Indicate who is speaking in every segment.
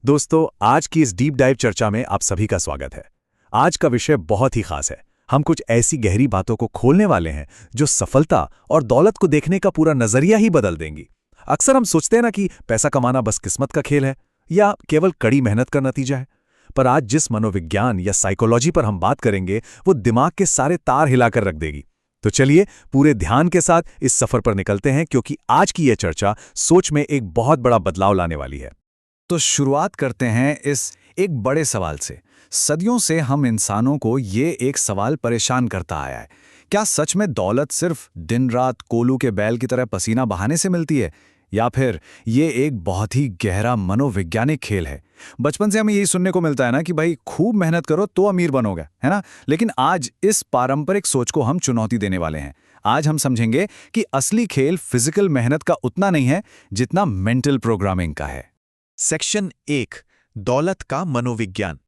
Speaker 1: दोस्तों, आज की इस डीप डाइव चर्चा में आप सभी का स्वागत है। आज का विषय बहुत ही खास है। हम कुछ ऐसी गहरी बातों को खोलने वाले हैं जो सफलता और दौलत को देखने का पूरा नजरिया ही बदल देंगी। अक्सर हम सोचते हैं ना कि पैसा कमाना बस किस्मत का खेल है या केवल कड़ी मेहनत का नतीजा है। पर आज जिस मनोविज्ञान या साइकोलॉजी पर हम बात करेंगे वो दिमाग के सारे तार हिलाकर रख देगी। तो चलिए पूरे ध्यान के साथ इस सफर पर निकलते हैं, क्योंकि आज की यह चर्चा सोच में एक बहुत बड़ा बदलाव लाने वाली है।
Speaker 2: तो शुरुआत करते हैं इस एक बड़े सवाल से। सदियों से हम इंसानों को ये एक सवाल परेशान करता आया है, क्या सच में दौलत सिर्फ दिन रात कोलू के बैल की तरह पसीना बहाने से मिलती है, या फिर ये एक बहुत ही गहरा मनोवैज्ञानिक खेल है। बचपन से हमें यही सुनने को मिलता है ना कि भाई खूब मेहनत करो तो अमीर बनोगे, है ना। लेकिन आज इस पारंपरिक सोच को हम चुनौती देने वाले हैं। आज हम समझेंगे कि असली खेल फिजिकल मेहनत का उतना नहीं है जितना मेंटल प्रोग्रामिंग का है।
Speaker 3: सेक्शन 1, दौलत का मनोविज्ञान।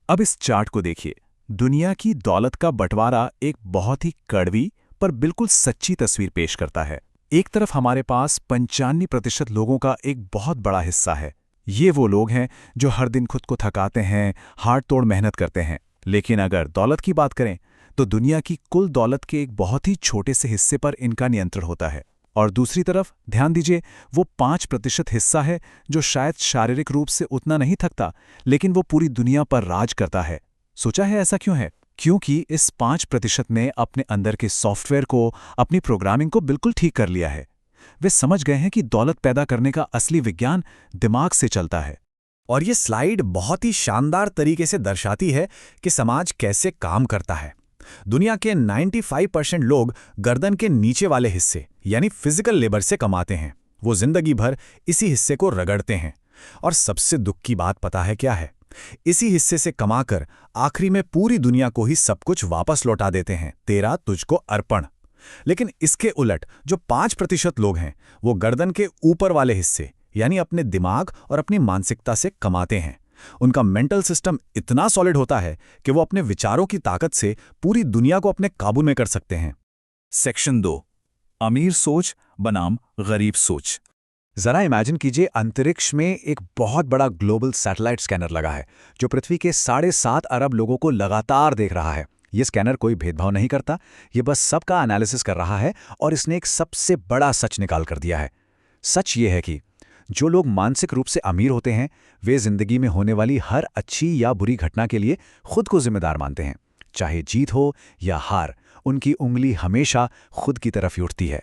Speaker 1: अब इस चार्ट को देखिए। दुनिया की दौलत का बंटवारा एक बहुत ही कड़वी पर बिल्कुल सच्ची तस्वीर पेश करता है। एक तरफ हमारे पास 95% लोगों का एक बहुत बड़ा हिस्सा है। ये वो लोग हैं जो हर दिन खुद को थकाते हैं, हाथ तोड़ मेहनत करते हैं। लेकिन अगर दौलत की बात करें तो दुनिया की कुल दौलत के एक बहुत ही छोटे से हिस्से पर इनका नियंत्रण होता है। और दूसरी तरफ ध्यान दीजिए, वो 5% हिस्सा है जो शायद शारीरिक रूप से उतना नहीं थकता, लेकिन वो पूरी दुनिया पर राज करता है। सोचा है ऐसा क्यों है? क्योंकि इस 5% ने अपने अंदर के सॉफ्टवेयर को, अपनी प्रोग्रामिंग को बिल्कुल ठीक कर लिया है। वे समझ गए हैं कि दौलत पैदा करने का असली विज्ञान दिमाग से चलता है।
Speaker 2: और ये स्लाइड बहुत ही शानदार तरीके से दर्शाती है कि समाज कैसे काम करता है। दुनिया के 95% लोग गर्दन के नीचे वाले हिस्से यानी फिजिकल लेबर से कमाते हैं। वो जिंदगी भर इसी हिस्से को रगड़ते हैं। और सबसे दुख की बात पता है क्या है? इसी हिस्से से कमाकर आखिरी में पूरी दुनिया को ही सब कुछ वापस लौटा देते हैं, तेरा तुझको अर्पण। लेकिन इसके उलट जो 5% लोग हैं वो गर्दन के ऊपर वाले हिस्से यानी अपने दिमाग और अपनी मानसिकता से कमाते हैं। उनका मेंटल सिस्टम इतना सॉलिड होता है कि वो अपने विचारों की ताकत से पूरी दुनिया को अपने काबू में कर सकते हैं।
Speaker 1: सेक्शन 2, अमीर सोच बनाम गरीब सोच। जरा इमेजिन कीजिए, अंतरिक्ष में एक बहुत बड़ा ग्लोबल सैटेलाइट स्कैनर लगा है जो पृथ्वी के 7.5 अरब लोगों को लगातार देख रहा है। ये स्कैनर कोई भेदभाव नहीं करता, ये बस सबका एनालिसिस कर रहा है और इसने एक सबसे बड़ा सच निकाल कर दिया है। सच ये है कि जो लोग मानसिक रूप से अमीर होते हैं वे जिंदगी में होने वाली हर अच्छी या बुरी घटना के लिए खुद को जिम्मेदार मानते हैं। चाहे जीत हो या हार, उनकी उंगली हमेशा खुद की तरफ ही उठती है।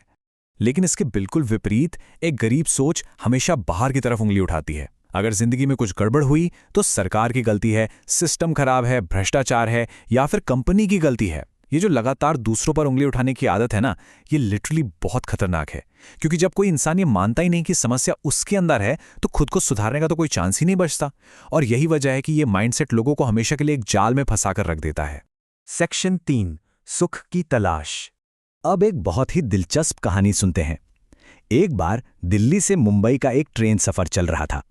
Speaker 1: लेकिन इसके बिल्कुल विपरीत एक गरीब सोच हमेशा बाहर की तरफ उंगली उठाती है। अगर जिंदगी में कुछ गड़बड़ हुई तो सरकार की गलती है, सिस्टम खराब है, भ्रष्टाचार है या फिर कंपनी की गलती है। ये जो लगातार दूसरों पर उंगली उठाने की आदत है ना, ये लिटरली बहुत खतरनाक है। क्योंकि जब कोई इंसान ये मानता ही नहीं कि समस्या उसके अंदर है तो खुद को सुधारने का तो कोई चांस ही नहीं बचता। और यही वजह है कि ये माइंडसेट लोगों को हमेशा के लिए एक जाल में फंसाकर रख देता है।
Speaker 3: सेक्शन 3, सुख की तलाश।
Speaker 2: अब एक बहुत ही दिलचस्प कहानी सुनते हैं। एक बार दिल्ली से मुंबई का एक ट्रेन सफर चल रहा था।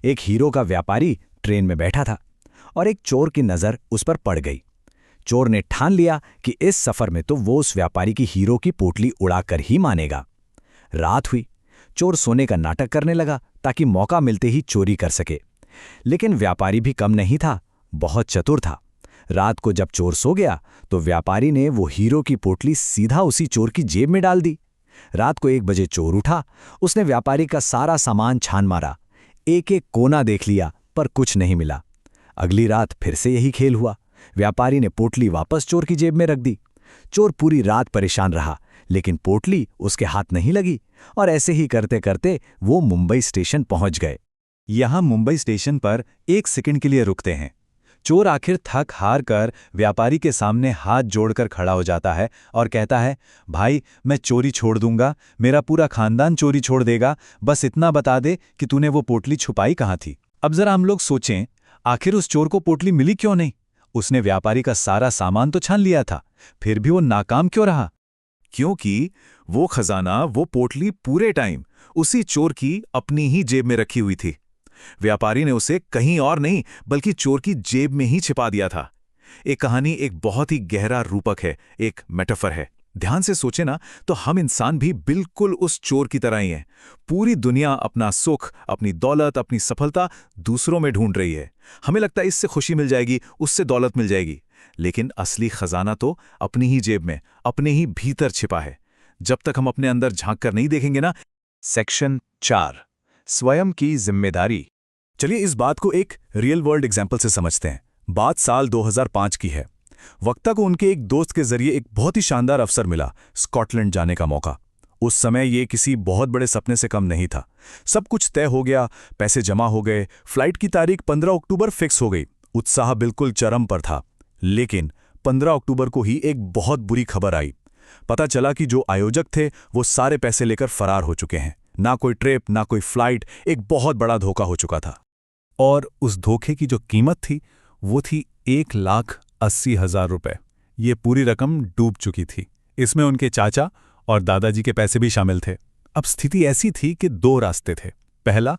Speaker 2: एक हीरो का व्यापारी ट्रेन में बैठा था और एक चोर की नज़र उस पर पड़ गई। चोर ने ठान लिया कि इस सफर में तो वो उस व्यापारी की हीरो की पोटली उड़ाकर ही मानेगा। रात हुई, चोर सोने का नाटक करने लगा ताकि मौका मिलते ही चोरी कर सके। लेकिन व्यापारी भी कम नहीं था, बहुत चतुर था। रात को जब चोर सो गया तो व्यापारी ने वो हीरो की पोटली सीधा उसी चोर की जेब में डाल दी। रात को 1 बजे चोर उठा, उसने व्यापारी का सारा सामान छान मारा, एक एक कोना देख लिया पर कुछ नहीं मिला। अगली रात फिर से यही खेल हुआ। व्यापारी ने पोटली वापस चोर की जेब में रख दी। चोर पूरी रात परेशान रहा, लेकिन पोटली उसके हाथ नहीं लगी और ऐसे ही करते करते वो मुंबई स्टेशन पहुंच गए।
Speaker 1: यहां मुंबई स्टेशन पर 1 सेकंड के लिए रुकते हैं। चोर आखिर थक हार कर व्यापारी के सामने हाथ जोड़कर खड़ा हो जाता है और कहता है, भाई मैं चोरी छोड़ दूंगा, मेरा पूरा खानदान चोरी छोड़ देगा, बस इतना बता दे कि तूने वो पोटली छुपाई कहाँ थी। अब जरा हम लोग सोचें, आखिर उस चोर को पोटली मिली क्यों नहीं? उसने व्यापारी का सारा सामान तो छान लिया था, फिर भी वो नाकाम क्यों रहा?
Speaker 3: क्योंकि वो खजाना, वो पोटली पूरे टाइम उसी चोर की अपनी ही जेब में रखी हुई थी। व्यापारी ने उसे कहीं और नहीं बल्कि चोर की जेब में ही छिपा दिया था। एक कहानी एक बहुत ही गहरा रूपक है, एक मेटाफर है। ध्यान से सोचे ना तो हम इंसान भी बिल्कुल उस चोर की तरह ही हैं। पूरी दुनिया अपना सुख, अपनी दौलत, अपनी सफलता दूसरों में ढूंढ रही है। हमें लगता है इससे खुशी मिल जाएगी, उससे दौलत मिल जाएगी, लेकिन असली खजाना तो अपनी ही जेब में, अपने ही भीतर छिपा है। जब तक हम अपने अंदर झांक कर नहीं देखेंगे ना।
Speaker 1: सेक्शन 4, स्वयं की जिम्मेदारी। चलिए इस बात को एक रियल वर्ल्ड एग्जाम्पल से समझते हैं। बात साल 2005 की है। वक्ता को उनके एक दोस्त के जरिए एक बहुत ही शानदार अवसर मिला, स्कॉटलैंड जाने का मौका। उस समय ये किसी बहुत बड़े सपने से कम नहीं था। सब कुछ तय हो गया, पैसे जमा हो गए, फ्लाइट की तारीख 15 अक्टूबर फिक्स हो गई। उत्साह बिल्कुल चरम पर था। लेकिन 15 अक्टूबर को ही एक बहुत बुरी खबर आई। पता चला कि जो आयोजक थे वो सारे पैसे लेकर फरार हो चुके हैं। ना कोई ट्रिप, ना कोई फ्लाइट, एक बहुत बड़ा धोखा हो चुका था।
Speaker 3: और उस धोखे की जो कीमत थी वो थी 1,80,000 रुपए। ये पूरी रकम डूब चुकी थी। इसमें उनके चाचा और दादाजी के पैसे भी शामिल थे। अब स्थिति ऐसी थी कि 2 रास्ते थे। पहला,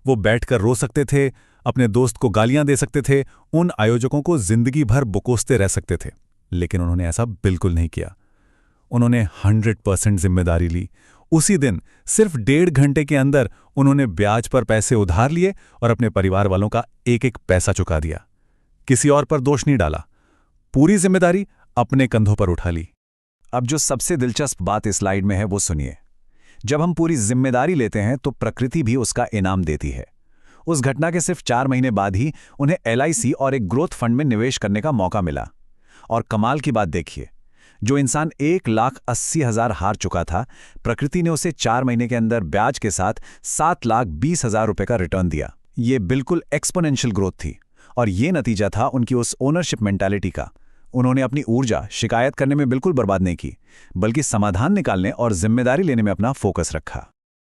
Speaker 3: वो बैठकर रो सकते थे, अपने दोस्त को गालियां दे सकते थे, उन आयोजकों को जिंदगी भर बुकोसते रह सकते थे। लेकिन उन्होंने ऐसा बिल्कुल नहीं किया। उन्होंने 100% जिम्मेदारी ली। उसी दिन सिर्फ 1.5 घंटे के अंदर उन्होंने ब्याज पर पैसे उधार लिए और अपने परिवार वालों का एक एक पैसा चुका दिया। किसी और पर दोष नहीं डाला, पूरी जिम्मेदारी अपने कंधों पर उठा ली।
Speaker 1: अब जो सबसे दिलचस्प बात इस स्लाइड में है वो सुनिए। जब हम पूरी जिम्मेदारी लेते हैं तो प्रकृति भी उसका इनाम देती है। उस घटना के सिर्फ 4 महीने बाद ही उन्हें LIC और एक ग्रोथ फंड में निवेश करने का मौका मिला। और कमाल की बात देखिए, जो इंसान 1,80,000 हार चुका था, प्रकृति ने उसे 4 महीने के अंदर ब्याज के साथ 7,20,000 रुपए का रिटर्न दिया। ये बिल्कुल एक्सपोनेंशियल ग्रोथ थी और ये नतीजा था उनकी उस ओनरशिप मेंटालिटी का। उन्होंने अपनी ऊर्जा शिकायत करने में बिल्कुल बर्बाद नहीं की, बल्कि समाधान निकालने और जिम्मेदारी लेने में अपना फोकस रखा।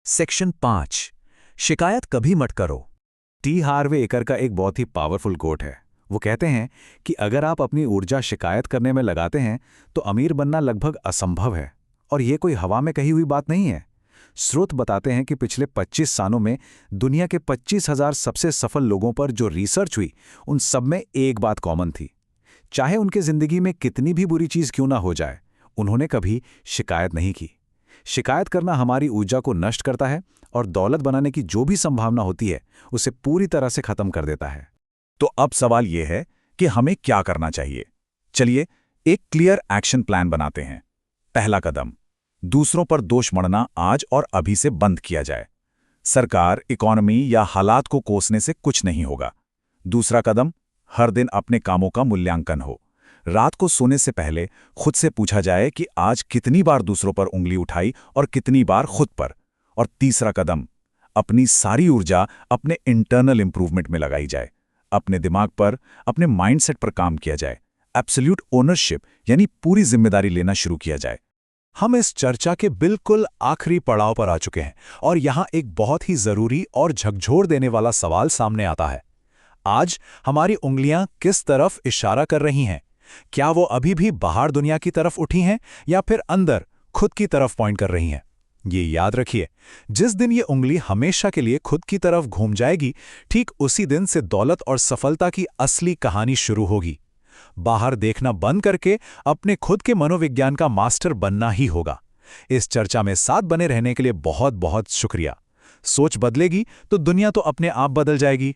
Speaker 1: सेक्शन 5, शिकायत कभी मत करो। टी हार्वे एकर का एक बहुत ही पावरफुल कोट है। वो कहते हैं कि अगर आप अपनी ऊर्जा शिकायत करने में लगाते हैं तो अमीर बनना लगभग असंभव है। और ये कोई हवा में कही हुई बात नहीं है। स्रोत बताते हैं कि पिछले 25 सालों में दुनिया के 25,000 सबसे सफल लोगों पर जो रिसर्च हुई, उन सब में एक बात कॉमन थी। चाहे उनके जिंदगी में कितनी भी बुरी चीज क्यों ना हो जाए, उन्होंने कभी शिकायत नहीं की। शिकायत करना हमारी ऊर्जा को नष्ट करता है और दौलत बनाने की जो भी संभावना होती है उसे पूरी तरह से खत्म कर देता है। तो अब सवाल यह है कि हमें क्या करना चाहिए। चलिए एक क्लियर एक्शन प्लान बनाते हैं। पहला कदम, दूसरों पर दोष मढ़ना आज और अभी से बंद किया जाए। सरकार, इकोनॉमी या हालात को कोसने से कुछ नहीं होगा। दूसरा कदम, हर दिन अपने कामों का मूल्यांकन हो। रात को सोने से पहले खुद से पूछा जाए कि आज कितनी बार दूसरों पर उंगली उठाई और कितनी बार खुद पर। और तीसरा कदम, अपनी सारी ऊर्जा अपने इंटरनल इंप्रूवमेंट में लगाई जाए। अपने दिमाग पर, अपने माइंडसेट पर काम किया जाए। एब्सोल्यूट ओनरशिप यानी पूरी जिम्मेदारी लेना शुरू किया जाए। हम इस चर्चा के बिल्कुल आखिरी पड़ाव पर आ चुके हैं और यहां एक बहुत ही जरूरी और झकझोर देने वाला सवाल सामने आता है। आज हमारी उंगलियां किस तरफ इशारा कर रही हैं? क्या वो अभी भी बाहर दुनिया की तरफ उठी हैं या फिर अंदर खुद की तरफ पॉइंट कर रही हैं? ये याद रखिए, जिस दिन ये उंगली हमेशा के लिए खुद की तरफ घूम जाएगी, ठीक उसी दिन से दौलत और सफलता की असली कहानी शुरू होगी। बाहर देखना बंद करके अपने खुद के मनोविज्ञान का मास्टर बनना ही होगा। इस चर्चा में साथ बने रहने के लिए बहुत बहुत शुक्रिया। सोच बदलेगी तो दुनिया तो अपने आप बदल जाएगी।